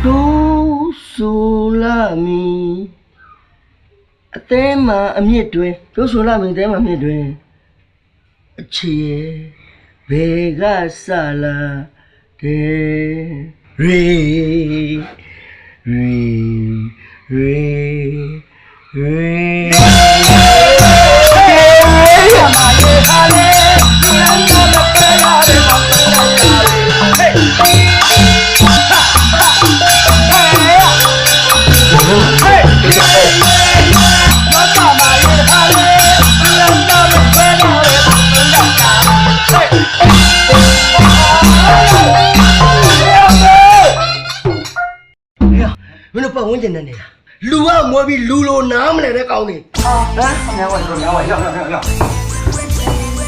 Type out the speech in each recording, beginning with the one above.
都苏拉米，对嘛面对，都苏拉米对嘛面对，切，别个啥啦的，瑞。မင်းတို့ပတ်ဝန်းကျင်နဲ့နေတာလူကမွေးပြီးလူလိုနားမလဲတဲ့ကောင်းနေဟမ်ညောင်းရောက်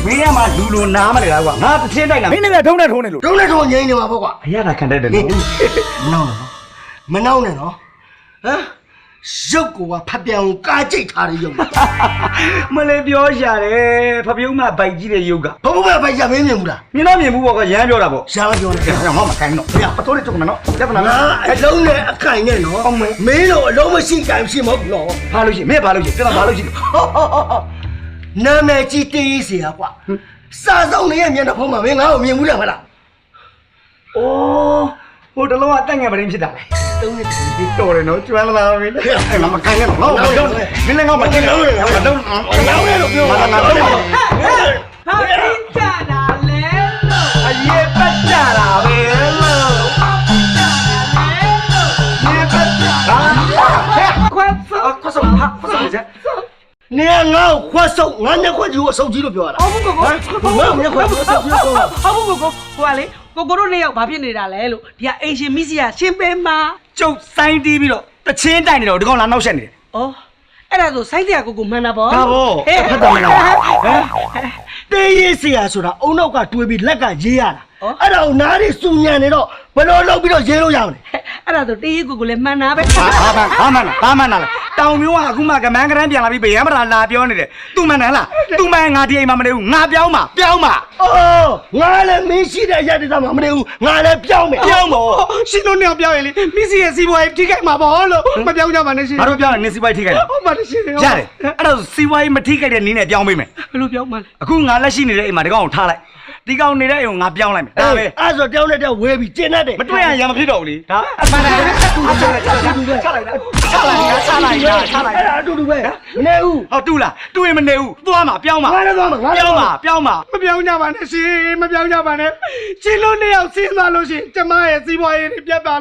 မင်းကမှလူလိုနားမလဲလားကွာငါတချင်းတိုက်လာမင်းနဲ့ထုံးနေလို့ထုံးနဲ့ထုံးငိမ့်နေမှာပေါ့ကွာအရသာခံတတ်တယ်လို့မနှောင်းနဲ့နော်ဟမ်ရုပ်ကိုကဖပြောင်ကားကြိတ်ထားတဲ့ရုပ်မလဲပြောရှာတယ်ဖပြုံးမဘိုက်ကြီးတဲ့ရုပ်ကဘဘဘိုက်ရမင်းမြင်ဘူးလားမြင်တော့မြင်ဘူးပေါ့ကွာရမ်းပြောတာပေါ့ရှားပြောနေငါမခိုင်းတော့ပြအတိုးလေးချုပ်မယ်နော်လက်ဖနာအလုံးနဲ့အခိုင်နဲ့နော်မင်းတို့အလုံးမရှိကြမရှိမဟုတ်ဘူးနော်ဘာလို့ရှိမင်းဘာလို့ရှိပြန်လာဘာလို့ရှိနာမည်ကြီးတေးရေးစီကွာစာဆောင်နေရဲ့မျက်နှာဖုံးမှာမင်းငါ့ကိုမြင်ဘူးလားမလားအိုးဟိုတလုံးကတက်ငယ်ပရင်းဖြစ်တာလေတုံးနေတော်တယ်နော်ကျွမ်းလာမင်းအဲ့ငါမခိုင်းနဲ့နော်မတော့မင်းလည်းငါမခိုင်းနဲ့ငါမတော့နောက်ရဲလို့ပြောငါတော့ဟာပင်းကြတာလဲလို့အရေးပတ်ကြတာပဲလို့ရေပတ်ကြတာခွတ်စောခွတ်စောဟာခွတ်စောကြနေငါ့ခွတ်ဆုပ်ငါညက်ခွတ်ကြီးကိုအဆုပ်ကြီးလို့ပြောရတာဟုတ်ဘူးကိုငါညက်ခွတ်ကြီးအဆုပ်ကြီးလို့ပြောတာဟုတ်ဘူးကိုဟိုကလေကိုတို့နှစ်ယောက်ဘာဖြစ်နေတာလဲလို့ဒီကအိမ်ရှင်မိစီကရှင်းပေးမှာကျုပ်စိုင်းတီးပြီးတော့တချင်းတိုင်နေတော့ဒီကောင်လာနောက်ဆက်နေတယ်ဩအဲ့ဒါဆိုစိုင်းစရာကိုမှန်တာပေါ့ဒါပေါ့ဖတ်တယ်မလားဟမ်တေးရေးစီရဆိုတာအုံနောက်ကတွေးပြီးလက်ကရေးရတာအဲ့ဒါကိုနားရီစူညံနေတော့ဘယ်လိုလုပ်ပြီးတော့ရေးလို့ရအောင်လဲအဲ့ဒါဆိုတေးရေးကိုလည်းမှန်တာပဲဘာမှန်လားတောင်မျိုးကအခုမှကမန်းကရမ်းပြန်လာပြီးဗရမ်းမလာပြောနေတယ်သူမှန်တယ်လားသူမှန်ငါဒီအိမ်မှာမနေဘူးငါပြောင်းမှာအော်ငါလည်းမင်းရှိတဲ့အရာတွေတော့မနေဘူးငါလည်းပြောင်းမယ်ရှင်းလို့နေအောင်ပြောင်းရင်လေမိစီရဲ့စီးပွားရေးထိခိုက်မှာပေါ့လို့မပြောင်းကြပါနဲ့ရှင်ငါတို့ပြောင်းရင်နေစီးပွားရေးထိခိုက်ဟုတ်ပါတယ်ရှင်ရတယ်အဲ့တော့စီးပွားရေးမထိခိုက်တဲ့နည်းနဲ့ပြောင်းပေးမယ်ဘယ်လိုပြောင်းမလဲအခုငါလက်ရှိနေတဲ့အိမ်မှာဒီကောင်ကိုထားလိုက်ဒီကောင်နေတဲ့အိမ်ကိုငါပြောင်းလိုက်မယ်ဒါပဲအဲ့ဆိုတောင်းတဲ့ဝဲပြီးကျင်းတတ်တယ်မတွေ့ရမဖြစ်တော့ဘူးလေဒါအမှန်တကယ်ချလိုက်အဲ့ဒါအတူတူပဲမနေဘူးဟုတ်တူလားတူရင်မနေဘူးသွားမှာပြောင်းမှာငါလည်းသွားမှာပြောင်းမှာမပြောင်းကြပါနဲ့ရှင်မပြောင်းကြပါနဲ့ရှင်လို့နှစ်ယောက်စဉ်းစားလို့ရှင်ကျမရဲ့စီးပွားရေးတွေပြတ်ပါ